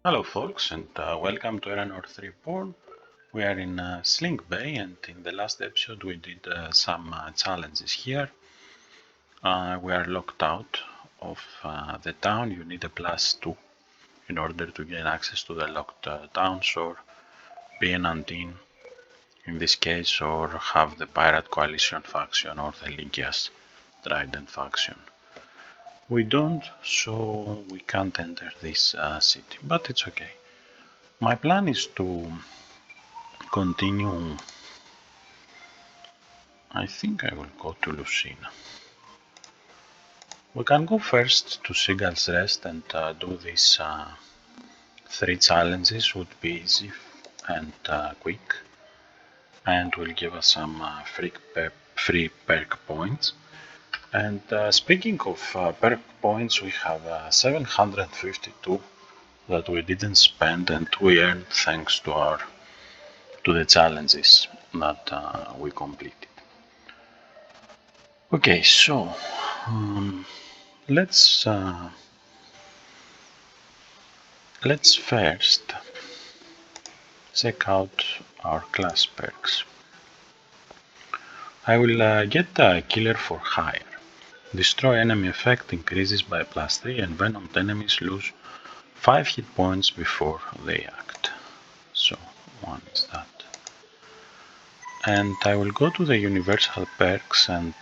Hello folks, and welcome to Erannorth Reborn. We are in Slink Bay, and in the last episode we did some challenges here. We are locked out of the town. You need a +2 in order to gain access to the locked towns, or be an Undine in this case, or have the Pirate Coalition faction or the Lygia's Trident faction. We don't, so we can't enter this city, but it's okay. My plan is to continue. I think I will go to Lucina. We can go first to Seagull's Rest and do these 3 challenges. Would be easy and quick, and will give us some free perk points. And speaking of perk points, we have 752 that we didn't spend and we earned thanks to the challenges that we completed. Okay, so let's first check out our class perks. I will get a Killer for Hire. Destroy enemy effect increases by +3 and venomed enemies lose 5 hit points before they act. So one is that. And I will go to the universal perks and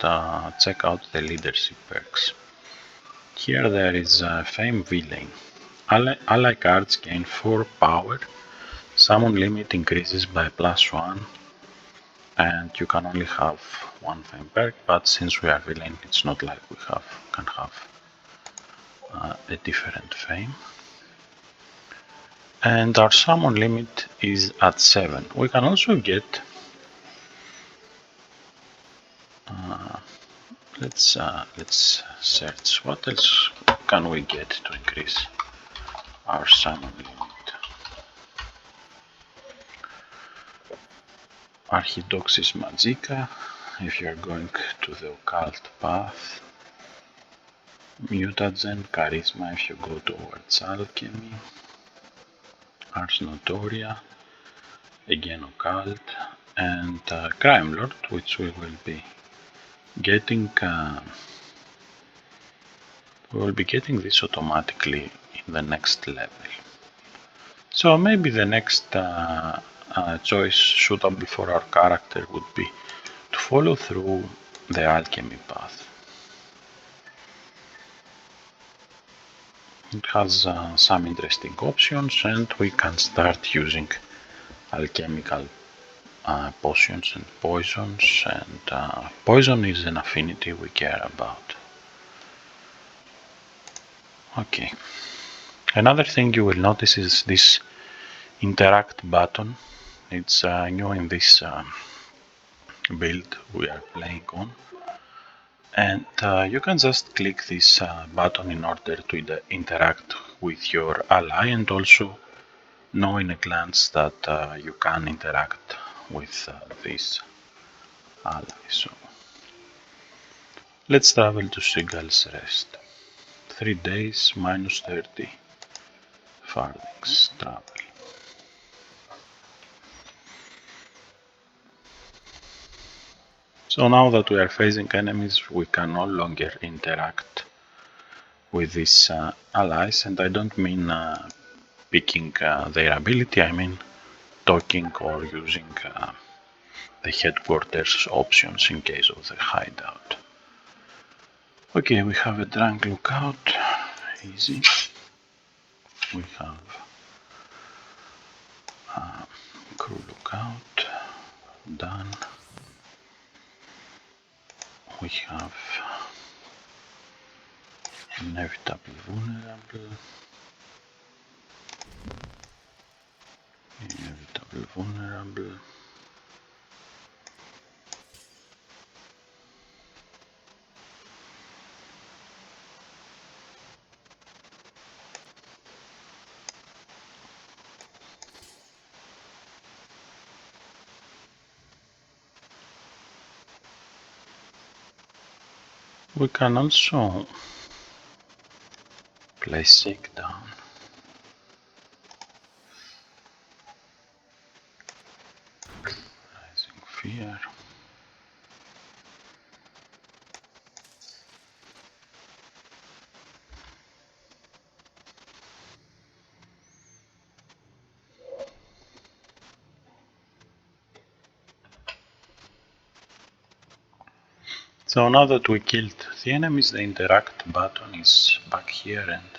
check out the leadership perks. Here there is Fame Villain. Ally cards gain 4 power. Summon limit increases by +1, and you can only have 1 fame perk, but since we are villain, it's not like we can have a different fame. And our summon limit is at 7. We can also get let's search what else can we get to increase our summon limit. Archidoxis Magica, if you're going to the occult path. Mutagen, Charisma if you go towards Alchemy. Ars Notoria, again occult, and Crime Lord, which we will be getting. We will be getting this automatically in the next level. So maybe the next choice suitable for our character would be to follow through the alchemy path. It has some interesting options, and we can start using alchemical potions and poisons, and poison is an affinity we care about. Okay. Another thing you will notice is this interact button. It's new in this build we are playing on, and you can just click this button in order to interact with your ally, and also know in a glance that you can interact with this ally. So let's travel to Seagull's Rest. 3 days, -30 farthings travel. So now that we are facing enemies, we can no longer interact with these allies, and I don't mean picking their ability, I mean talking or using the headquarters options in case of the hideout. Okay, we have a drunk lookout, easy. We have crew lookout, done. We have inevitable vulnerable, inevitable vulnerable. We can also place shakedown. here. So now that we killed the enemies, the interact button is back here, and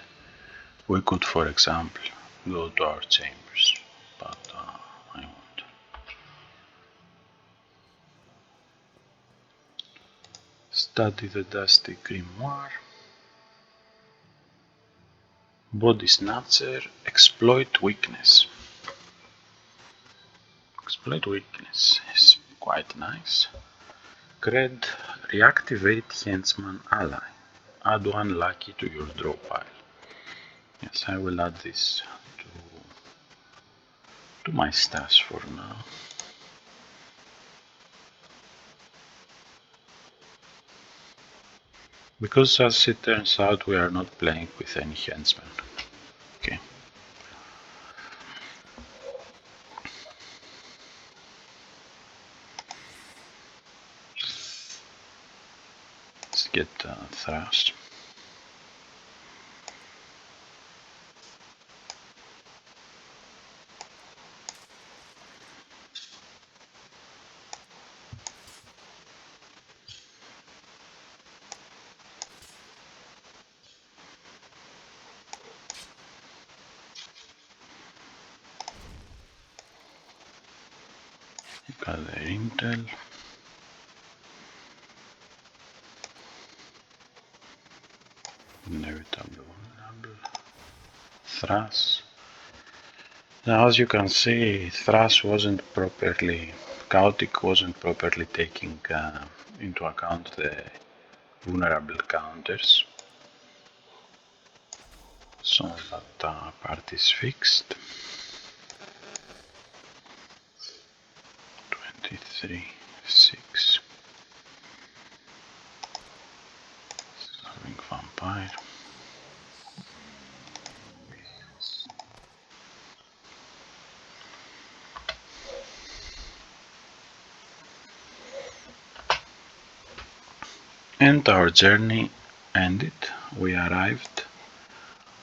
we could, for example, go to our chambers, but I won't. Study the dusty grimoire. Body snatcher, exploit weakness. Exploit weakness is quite nice. Cred, reactivate henchman ally. Add one lucky to your draw pile. Yes, I will add this to my stash for now. Because as it turns out, we are not playing with any henchmen. Okay. Let's get thrust. Got the intel. Inevitable vulnerable. Thrash. Now as you can see, Thrash wasn't properly, Chaotic wasn't properly taking into account the vulnerable counters. So that part is fixed. 23, 6. Starving vampire. And our journey ended. We arrived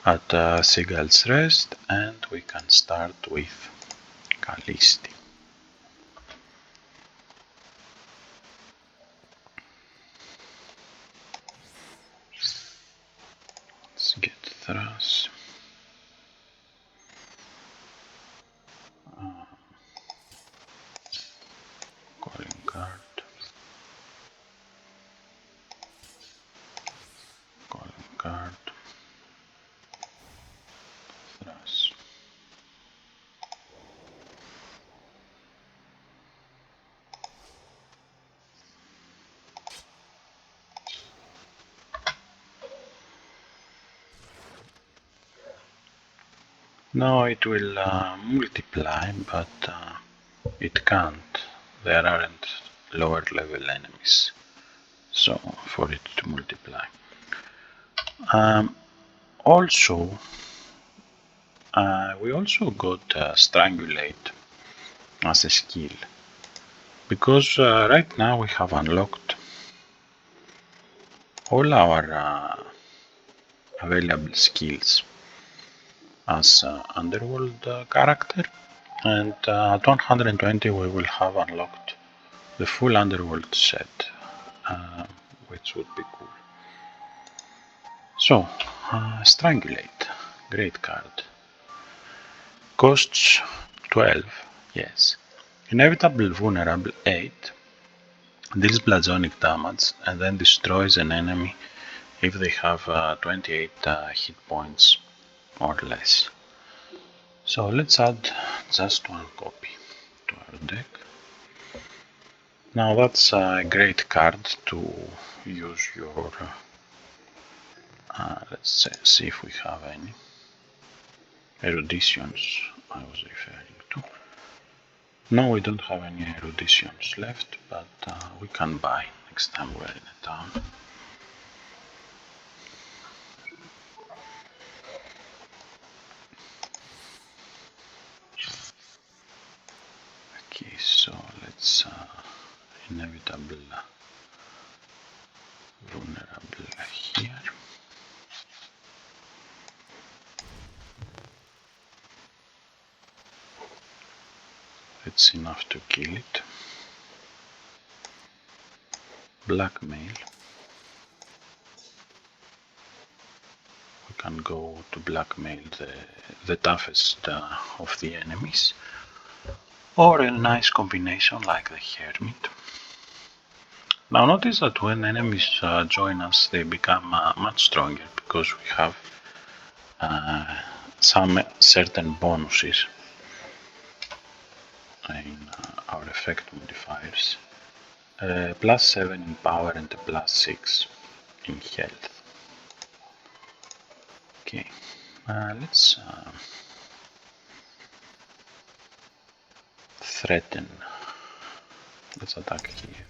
at Seagull's Rest, and we can start with Callisti. Let's get Thrash. Calling card. Calling card. Thrash. Now it will multiply, but it can't. There aren't lower level enemies, so for it to multiply. Also, we also got Strangulate as a skill, because right now we have unlocked all our available skills as Underworld character, and at 120 we will have unlocked the full Underworld set, which would be cool. So, Strangulate, great card. Costs 12, yes. Inevitable vulnerable 8, deals bludgeoning damage and then destroys an enemy if they have 28 hit points or less. So let's add just one copy to our deck. Now that's a great card to use your, let's see if we have any eruditions I was referring to. No, we don't have any eruditions left, but we can buy next time we're in a town. Okay, so let's inevitable vulnerable here. It's enough to kill it. Blackmail. We can go to blackmail the toughest of the enemies, or a nice combination like the Hermit. Now notice that when enemies join us, they become much stronger because we have some certain bonuses in our effect modifiers. +7 in power and +6 in health. Okay, let's threaten. Let's attack here.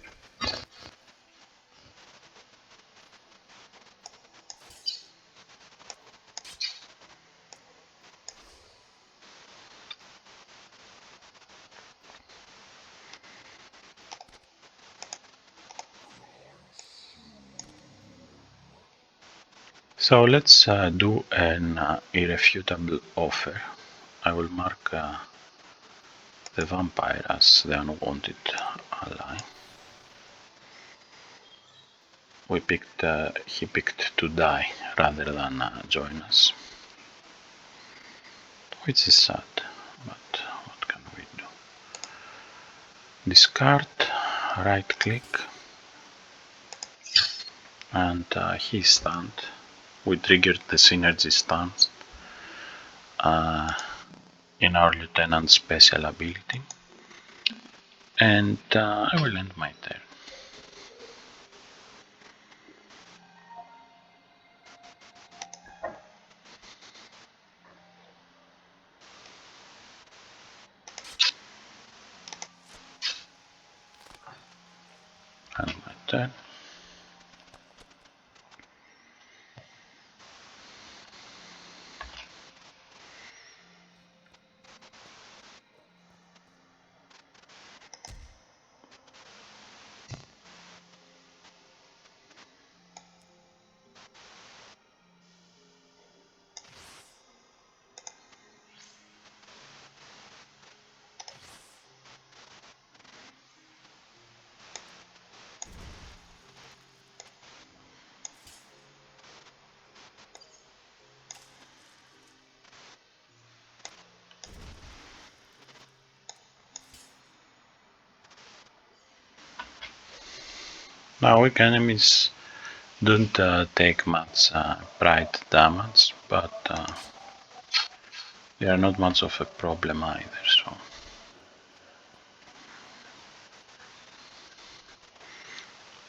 So let's do an irrefutable offer. I will mark the vampire as the unwanted ally. He picked to die rather than join us, which is sad, but what can we do? Discard, right click, and he's stunned. We triggered the synergy stance in our lieutenant's special ability, and I will end my turn. End my turn. Now weak enemies don't take much pride damage, but they are not much of a problem either. So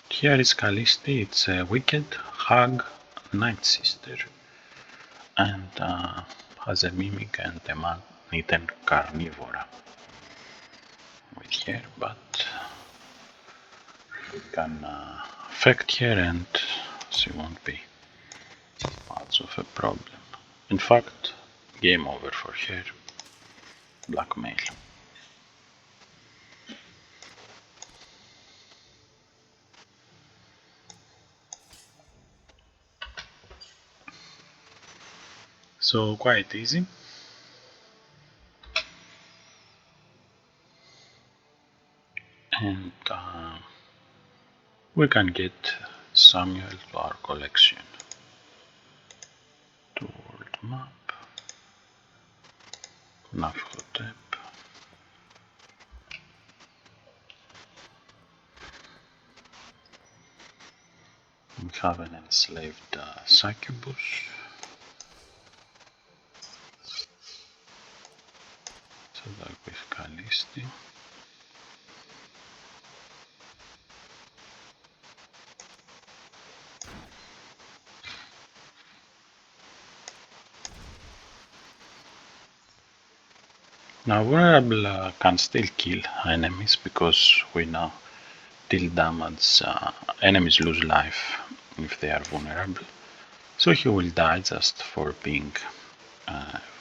here is Callisti. It's a wicked hag night sister, and has a mimic and a man-eaten carnivora with her, but we can affect her and she won't be much of a problem. In fact, game over for her. Blackmail. So quite easy. And we can get Samuel to our collection. To world map. Nafhotep. We have an enslaved succubus. So that with Callisti. Now vulnerable can still kill enemies because we now deal damage. Enemies lose life if they are vulnerable. So he will die just for being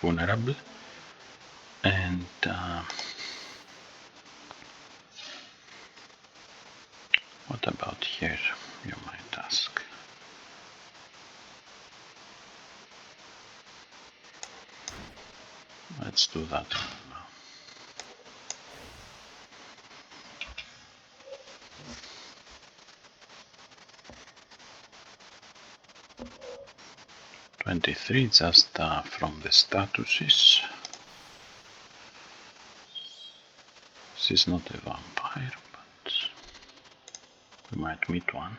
vulnerable. And about here, you might ask? Let's do that now. "23" just from the statuses. This is not a vampire, but we might meet one.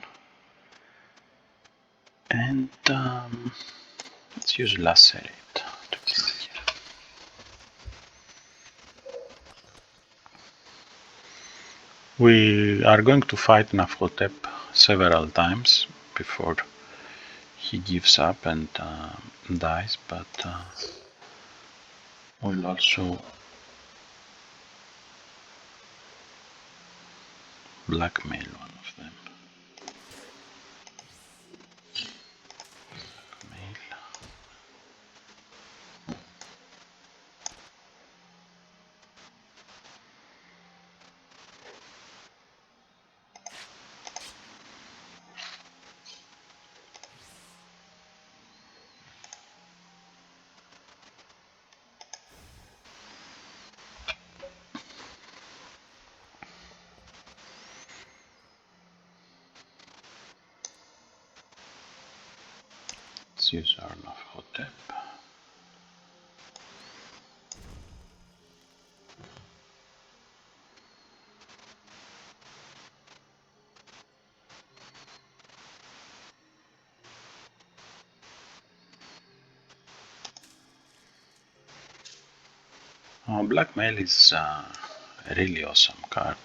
And let's use lacerate to kill here. We are going to fight Nafhotep several times before he gives up and dies, but we'll also blackmail one of them. Blackmail. Let's use our Nafhotep. Blackmail is a really awesome card,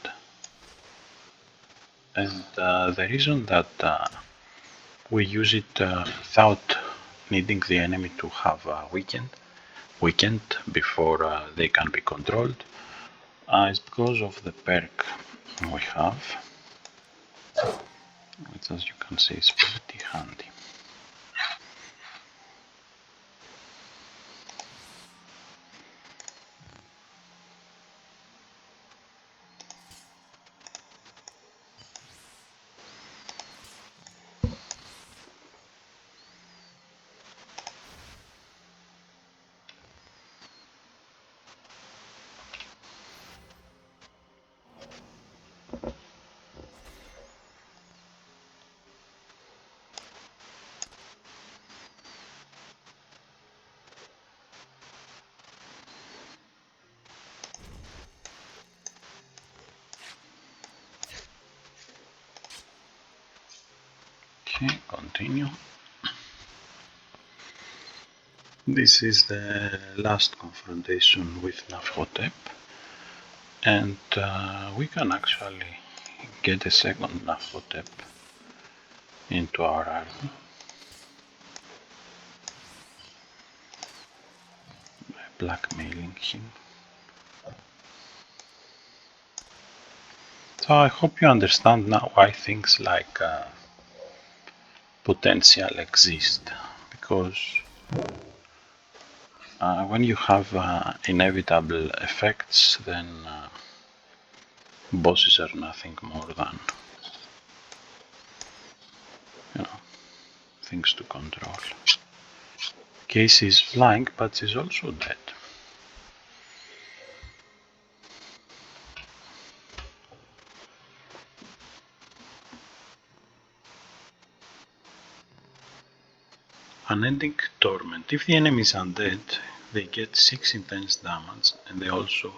and the reason that we use it without needing the enemy to have weakened before they can be controlled is because of the perk we have, which, as you can see, is pretty handy. Okay, continue. This is the last confrontation with Nafhotep, and we can actually get a second Nafhotep into our army by blackmailing him. So I hope you understand now why things like potential exist, because when you have inevitable effects, then bosses are nothing more than, things to control. Casey is flying, but she's also dead. Unending Torment. If the enemy is undead, they get 6 intense damage, and they also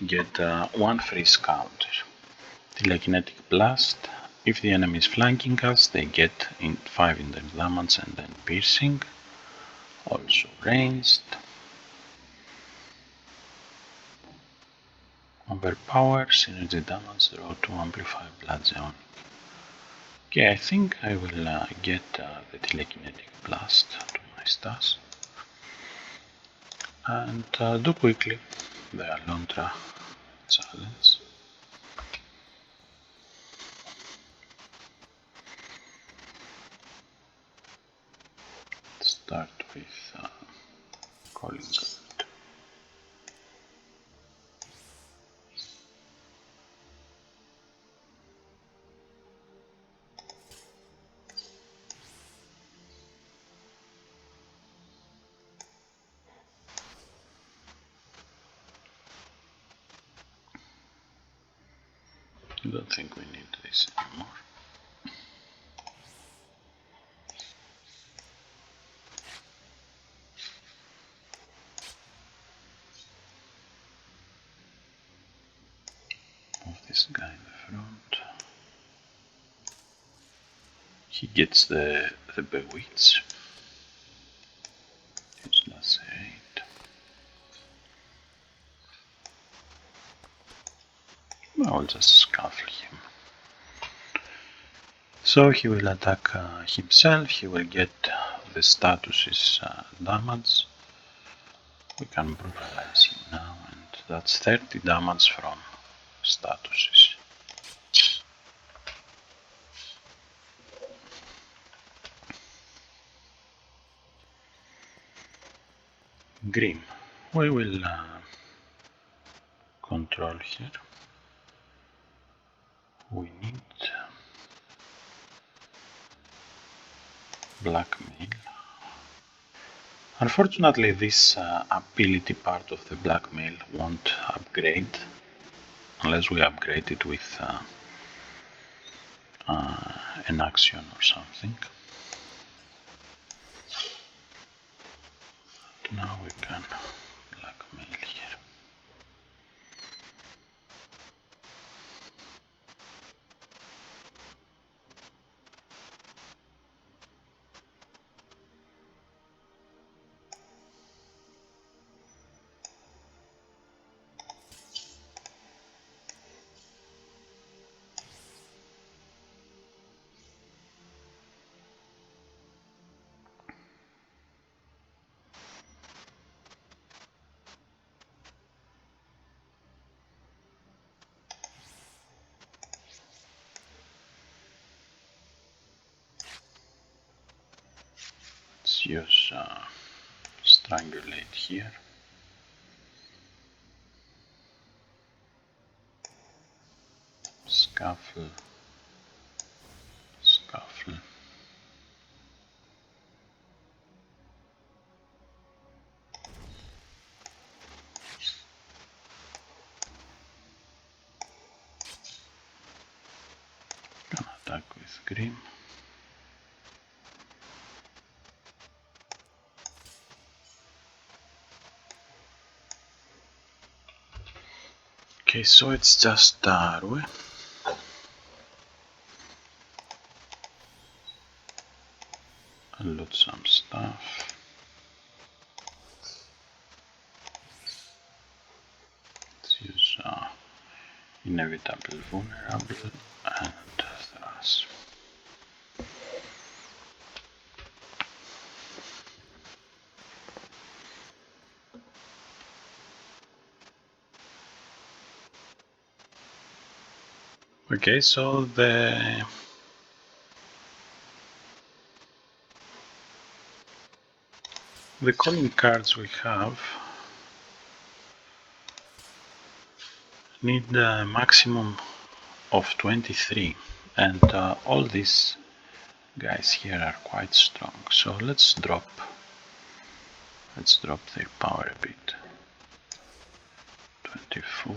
get 1 freeze counter. Telekinetic Blast. If the enemy is flanking us, they get 5 intense damage and then piercing. Also ranged. Overpower, synergy damage, draw to amplify Bloodzoning. Okay, I think I will get the telekinetic blast to my stash and do quickly the Alondra challenge. Start with calling card. don't think we need this anymore. Move this guy in the front. He gets the bewitch. It's lacerate. I'll just scuffle him. So he will attack himself, he will get the status's damage. We can brutalize him now, and that's 30 damage from statuses. Grim. We will control here. We need blackmail. Unfortunately, this ability part of the blackmail won't upgrade unless we upgrade it with an action or something. Now we can blackmail here. Let's use strangulate here. Scuffle, scuffle. Can attack with Grim. Okay, so it's just Rue. I'll loot some stuff. Let's use inevitable vulnerable and thrash. Okay, so the calling cards we have need a maximum of 23, and all these guys here are quite strong. So let's drop their power a bit. 24.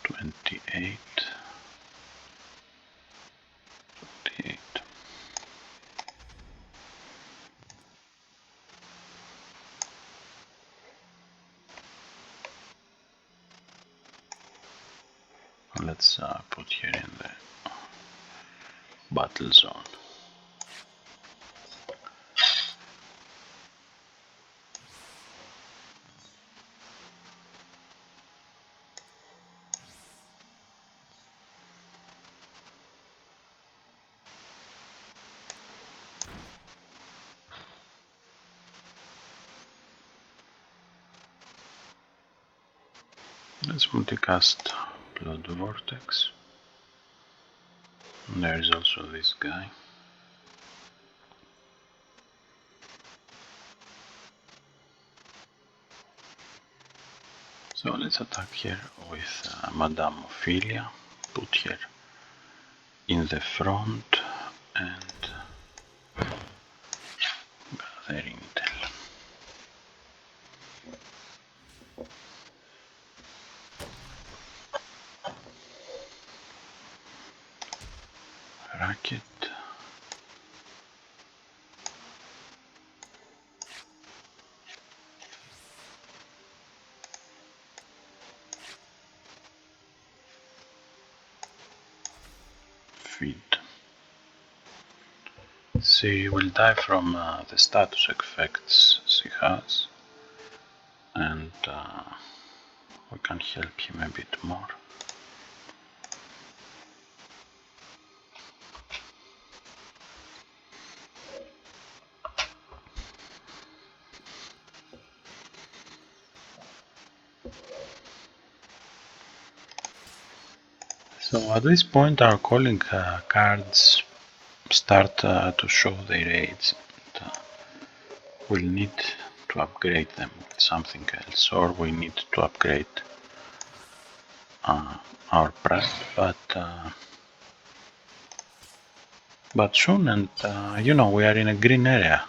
Twenty-eight. Let's put here in the battle zone. Let's multicast Blood Vortex. And there is also this guy. So let's attack here with Madame Ophelia. Put here in the front and gather intel. Racket. Feed. She will die from the status effects she has, and we can help him a bit more. So at this point our calling cards start to show their age, and we'll need to upgrade them with something else, or we need to upgrade our prep, but soon, and you know, we are in a green area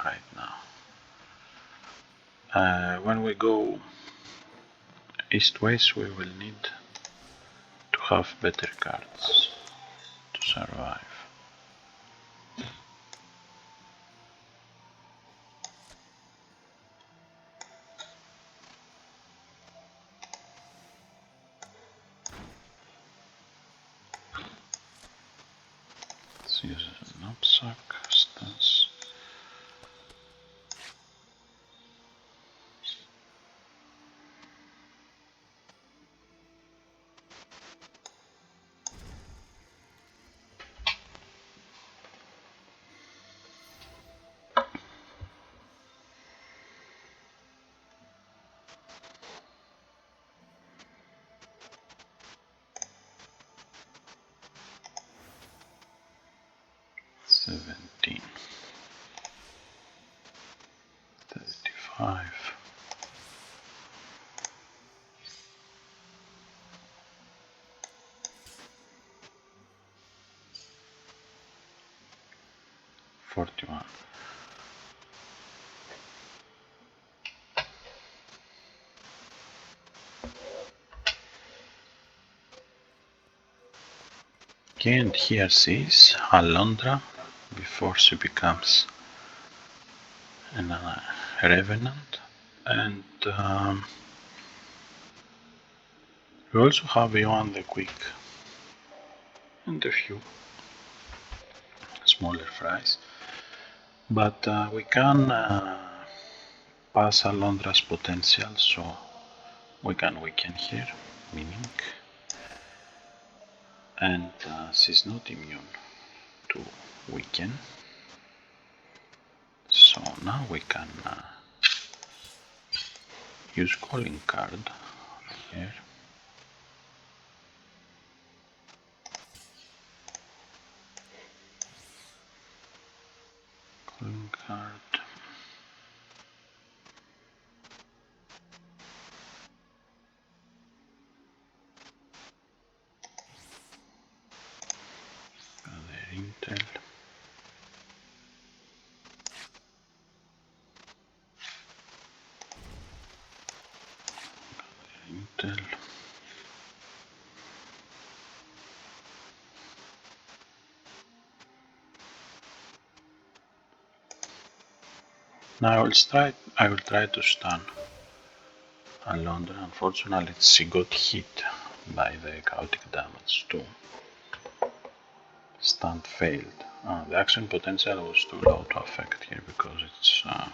right now. When we go east-west, we will need to have better cards to survive. Let's use a knapsack stance. $17, $35, $41. Okay, and here she is, Alondra, before she becomes a revenant, and we also have Johan the Quick and a few smaller fries, but we can pass Alondra's potential, so we can weaken her, meaning, and she's not immune to weaken, so now we can use calling card here. Calling card. Gather intel. Intel. Now I will try to stun Alondra. Unfortunately, she got hit by the chaotic damage too. Stun failed. The action potential was too low to affect here because it's a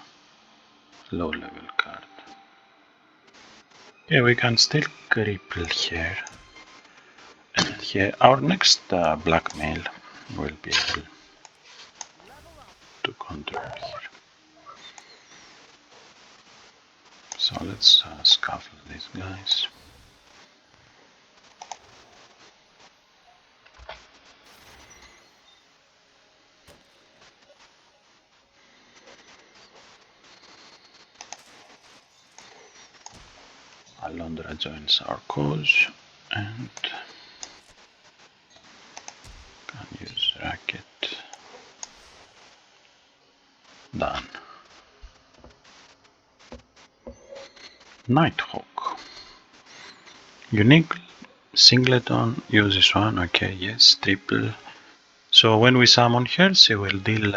low level card. Yeah, we can still cripple here. And here, our next blackmail will be able to control here. So let's scuffle these guys. Alondra joins our cause, and racket. Done. Nighthawk. Unique singleton, use this one, okay, yes, triple. So when we summon her, she will deal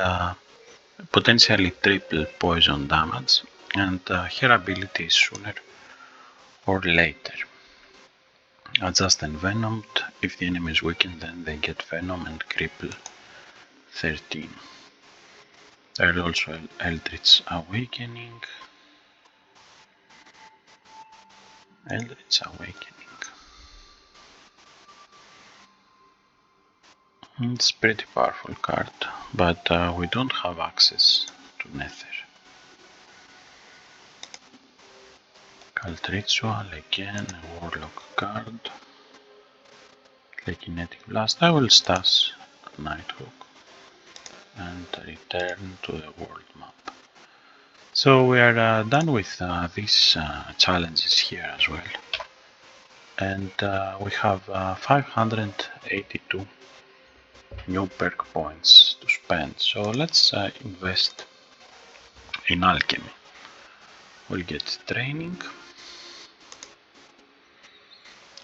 potentially triple poison damage, and her ability is sooner or later. Adjust envenomed, if the enemy is weakened then they get venom and cripple 13. There is also Eldritch Awakening. It's a pretty powerful card, but we don't have access to Nether. Cult Ritual, again a Warlock card. Telekinetic Blast. I will stash Nighthawk and return to the world map. So we are done with these challenges here as well. And we have 582 new perk points to spend. So let's invest in alchemy. We'll get training.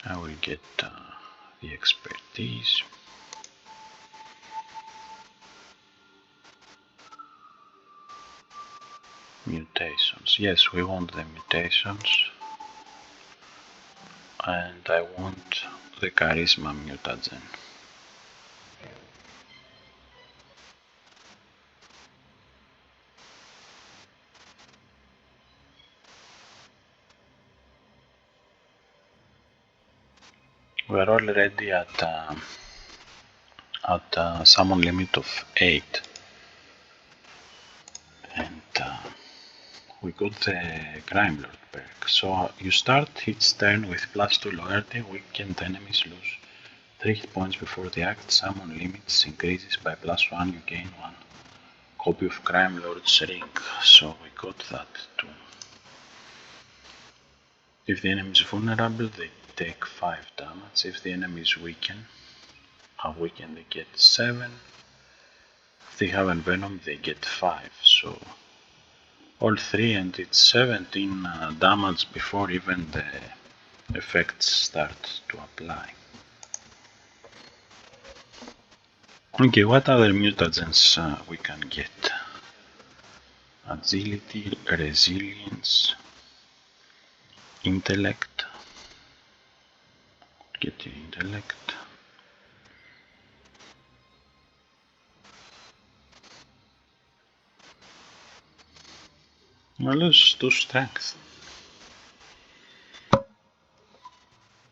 I will get the expertise. Mutations. Yes, we want the mutations. And I want the charisma mutagen. We are already at summon limit of 8, and we got the Crime Lord perk. So you start each turn with +2 loyalty, weakened enemies lose 3 hit points before the act, summon limits increases by +1, you gain 1 copy of Crime Lord's ring. So we got that too. If the enemy is vulnerable, they take 5 damage. If the enemy is weakened, they get 7. If they have envenom, they get 5. So all 3, and it's 17 damage before even the effects start to apply. Okay, what other mutagens we can get? Agility, resilience, intellect. Get the intellect. Well, let's do strength.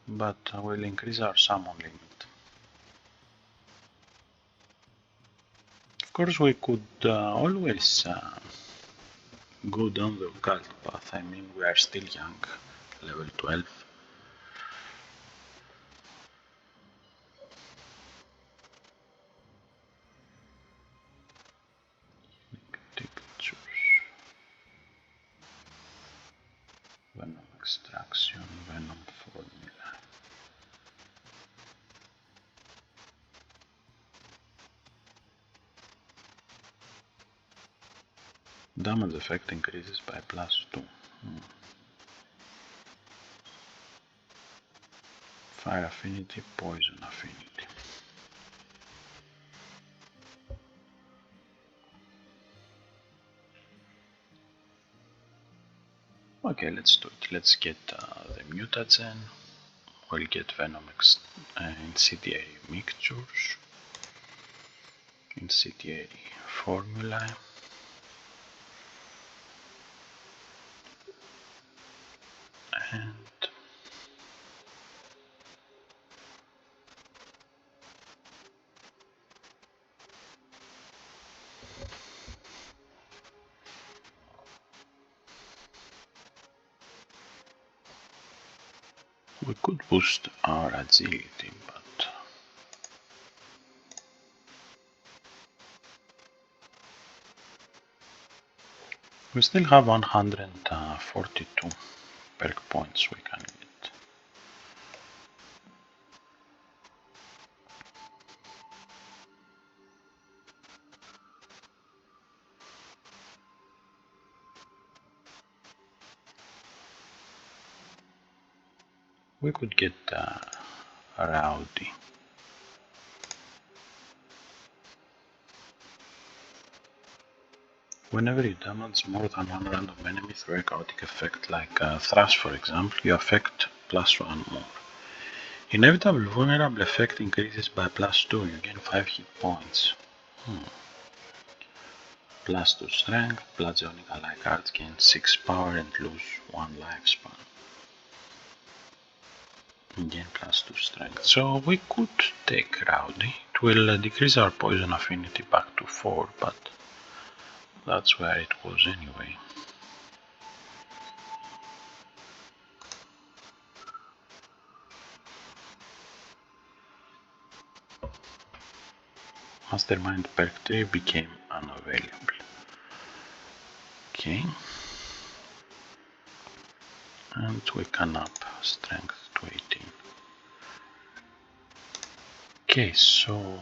But we'll increase our summon limit. Of course, we could always go down the occult path. I mean, we are still young, level 12. Venom extraction, venom formula. Damage effect increases by +2. Fire affinity, poison affinity. Okay, let's do it. Let's get the mutagen. We'll get venom incendiary mixtures, incendiary formula. And we could boost our agility, but we still have 142 perk points we can get. we could get rowdy. Whenever you damage more than one random enemy through a chaotic effect like Thrush for example, you affect +1 more. Inevitable vulnerable effect increases by +2, you gain 5 hit points. +2 strength, Bludgeoning ally cards gain 6 power and lose 1 lifespan. Gain +2 strength. So we could take Rowdy. It will decrease our poison affinity back to 4, but that's where it was anyway. Mastermind perk 3 became unavailable. Okay. And we can up strength to 18. Okay, so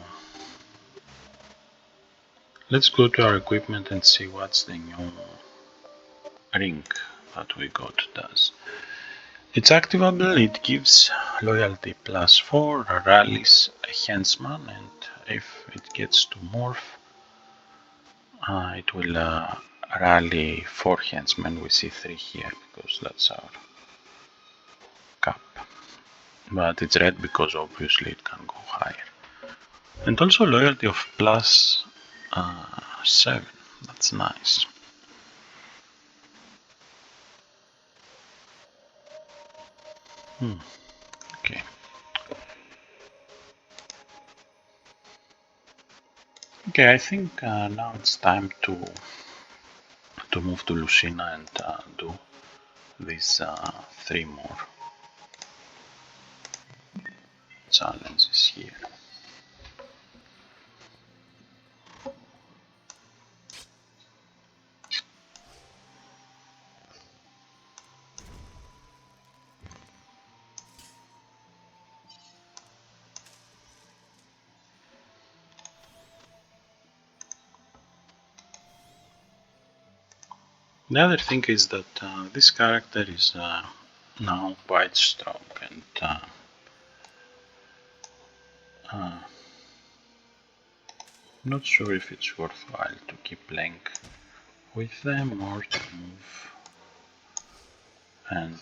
let's go to our equipment and see what's the new ring that we got does. It's activable, it gives loyalty +4, rallies a henchman, and if it gets to morph, it will rally 4 henchmen. We see 3 here because that's our cap. But it's red because obviously it can go higher. And also loyalty of +7, that's nice. Okay. Okay, I think now it's time to move to Lucina and do these 3 more challenges here. The other thing is that this character is now quite strong, and not sure if it's worthwhile to keep playing with them or to move and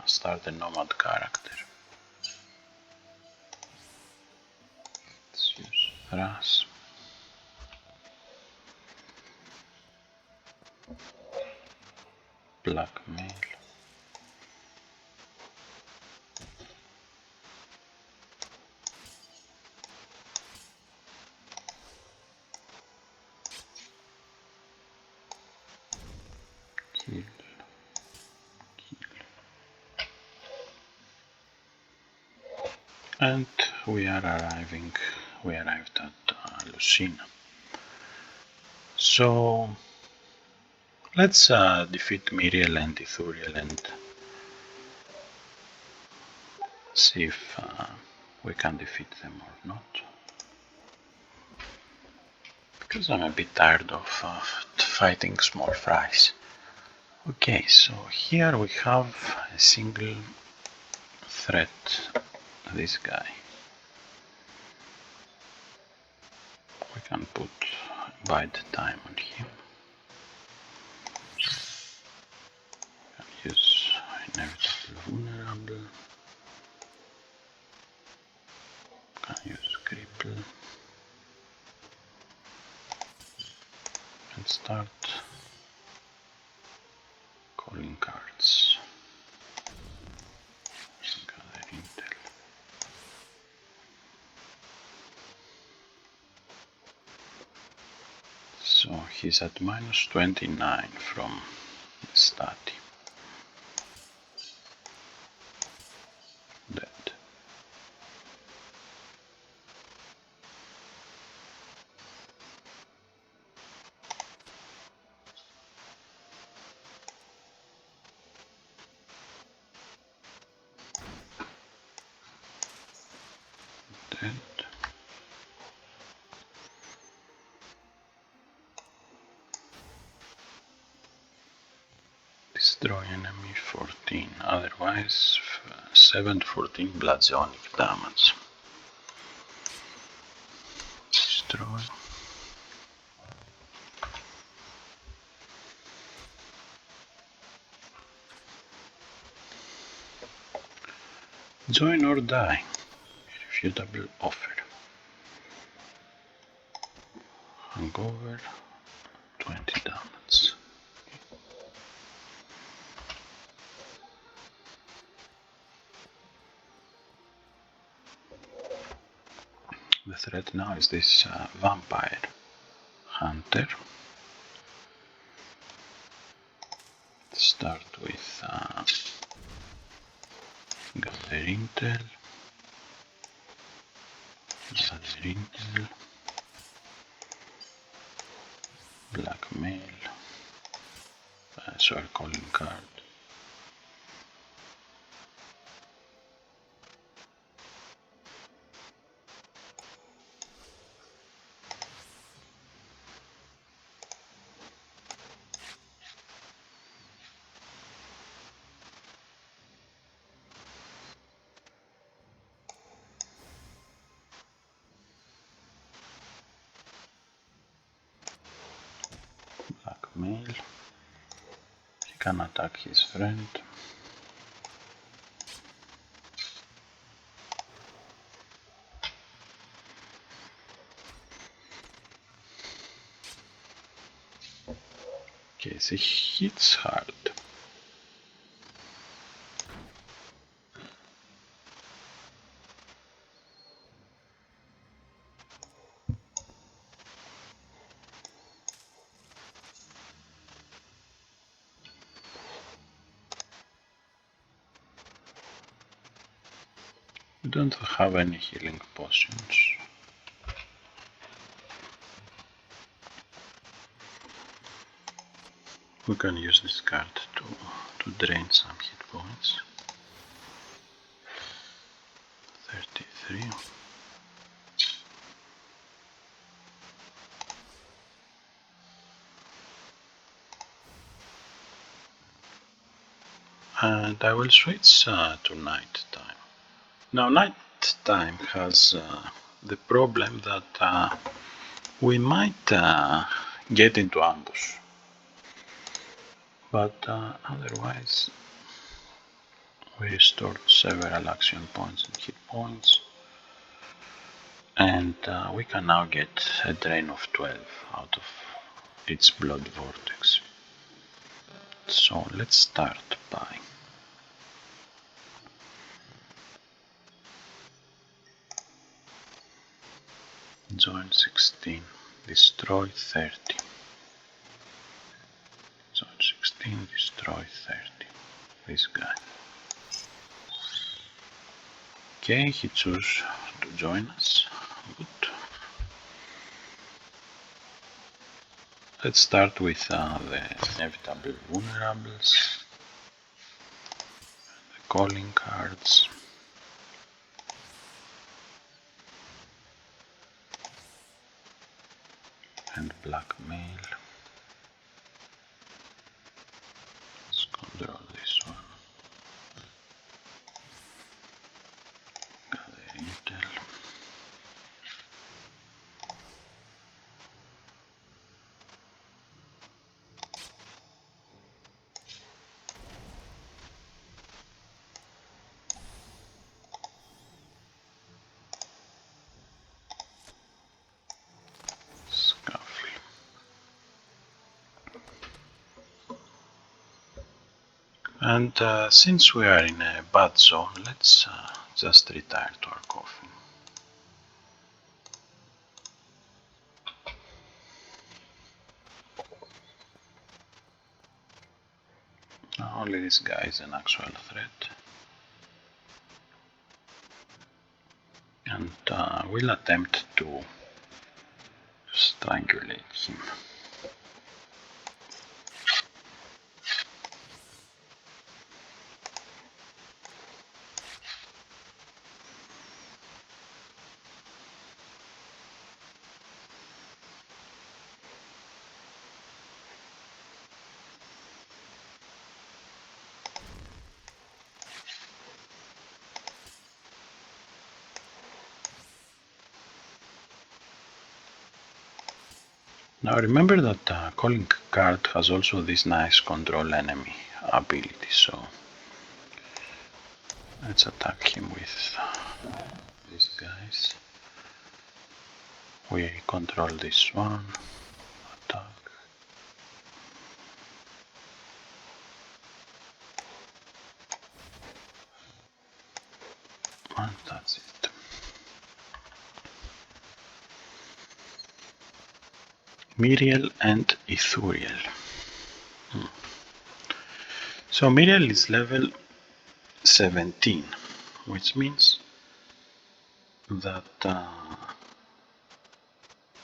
start a nomad character. Let's use Ras. Blackmail. Kill. And we arrived at Lucina. So let's defeat Miriel and Ithuriel and see if we can defeat them or not. Because I'm a bit tired of fighting small fries. Okay, so here we have a single threat, this guy. We can put bide time on him. We can use inevitable vulnerable. We can use cripple. And start calling cards. Gather intel. So he's at -29 from the study. Dead. Dead. Destroy enemy 14, otherwise 714 bludgeoning damage. Destroy. Join or die. Irrefutable offer. Hangover. 20 damage. The threat now is this vampire hunter. Start with gather intel, blackmail, sorry, calling card. Blackmail. He can attack his friend. Okay, so he hits hard. We don't have any healing potions. We can use this card to drain some hit points. 33. And I will switch to night time. Now night time has the problem that we might get into ambush, but otherwise we restored several action points and hit points, and we can now get a drain of 12 out of its blood vortex. So let's start by join 16, destroy 30. Join 16, destroy 30. This guy. Okay, he chose to join us. Good. Let's start with the inevitable vulnerables, the calling cards, and blackmail. Let's control this one. Gather intel. And since we are in a bad zone, let's just retire to our coffin. Now only this guy is an actual threat. And we'll attempt to strangulate him. Now remember that calling card has also this nice control enemy ability, so let's attack him with these guys. We control this one, attack. And that's it. Miriel and Ithuriel. So Miriel is level 17, which means that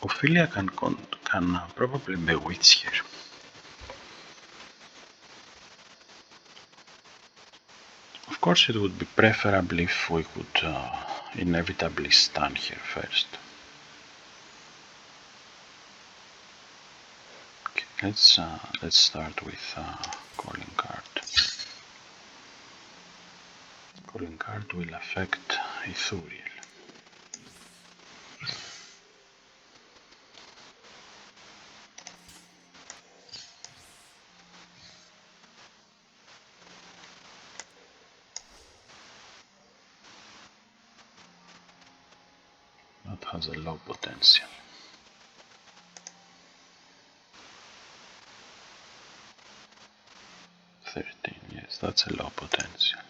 Ophelia can probably bewitch her. Of course, it would be preferable if we could inevitably stun her first. Okay, let's start with calling card. Calling card will affect Ithuriel. That has a low potential. Yes, that's a low potential.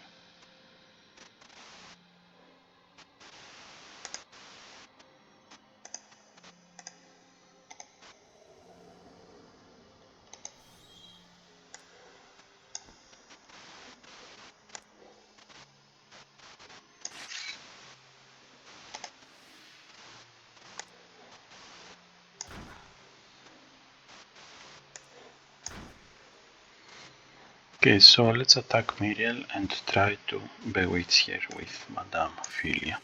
Okay, so let's attack Miriel and try to bewitch her with Madame Ophelia.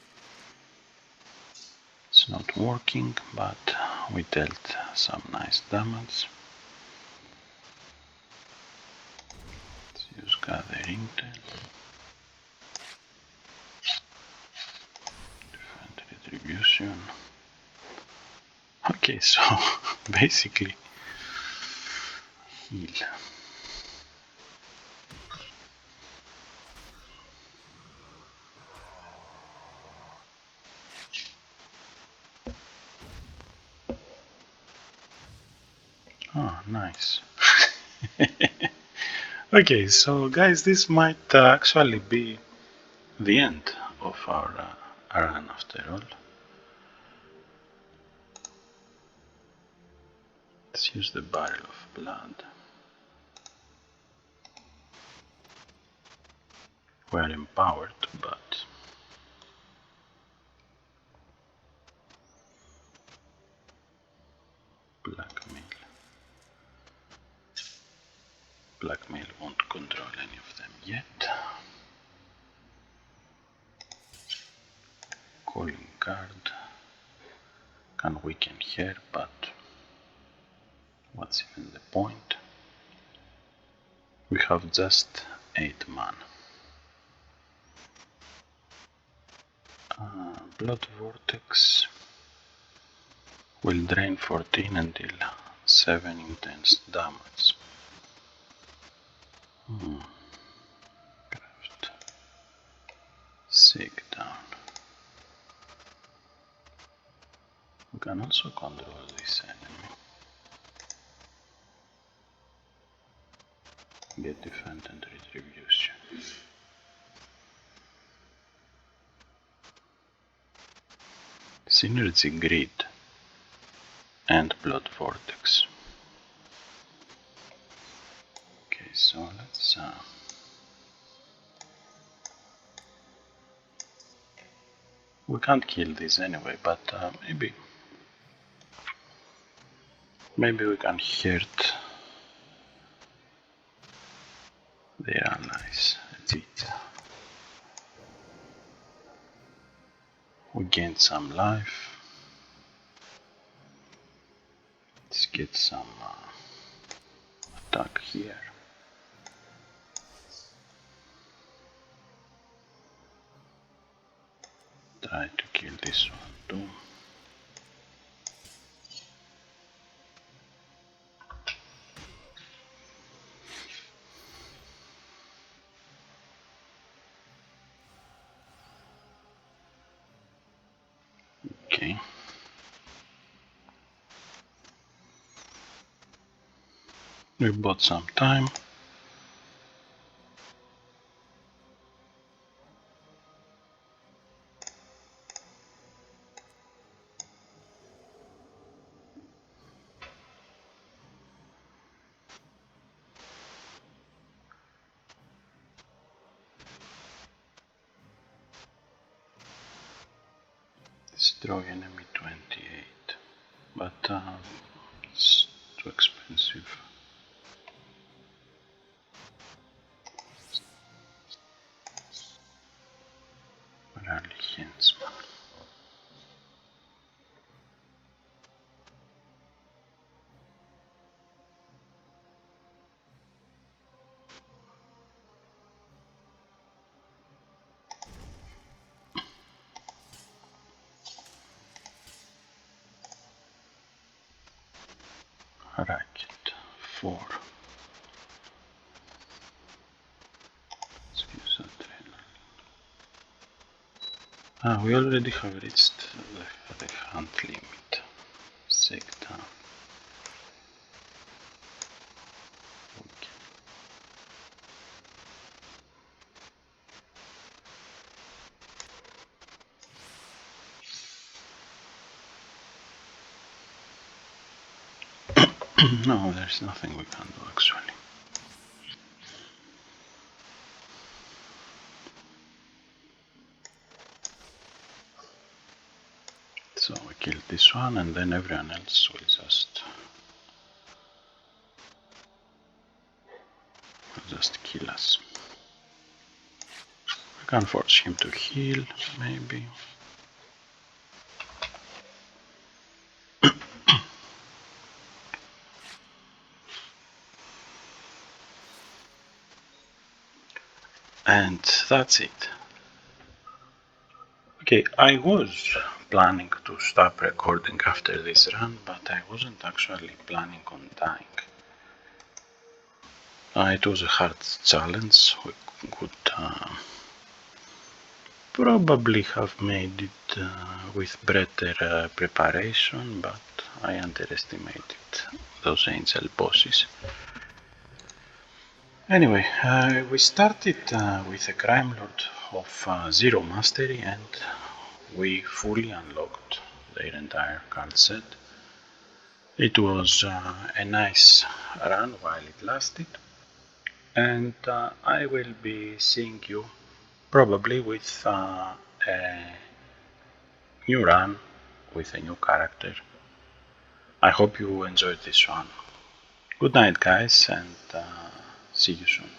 It's not working, but we dealt some nice damage. Let's use Gather Intel. Defend Retribution. Okay, so basically heal. Oh, nice. Okay, so guys, this might actually be the end of our run after all. Let's use the Barrel of Blood. We are empowered, but Blackmail won't control any of them yet. Calling card can weaken her, but what's even the point? We have just 8 mana. Blood Vortex will drain 14 and deal 7 intense damage. Craft. Shake down. We can also control this enemy. Get defend and retribution. Synergy Grid and Blood Vortex. Okay, so let's we can't kill this anyway, but maybe we can hurt their allies a bit. We gained some life. Let's get some attack here. Try to kill this one too. We bought some time. Destroy enemy 28, but it's too expensive. Rally Hensman. Racket 4. Let's use a trailer. We already have reached the hunt limit. Shake down. Okay. No, there's nothing we can do actually. So we kill this one and then everyone else will just kill us. I can force him to heal, maybe. And that's it. Okay, I was planning to stop recording after this run, but I wasn't actually planning on dying. It was a hard challenge. We could probably have made it with better preparation, but I underestimated those angel bosses. Anyway, we started with a crime lord of 0 mastery and we fully unlocked their entire card set. It was a nice run while it lasted, and I will be seeing you probably with a new run with a new character. I hope you enjoyed this one. Good night, guys, and see you soon.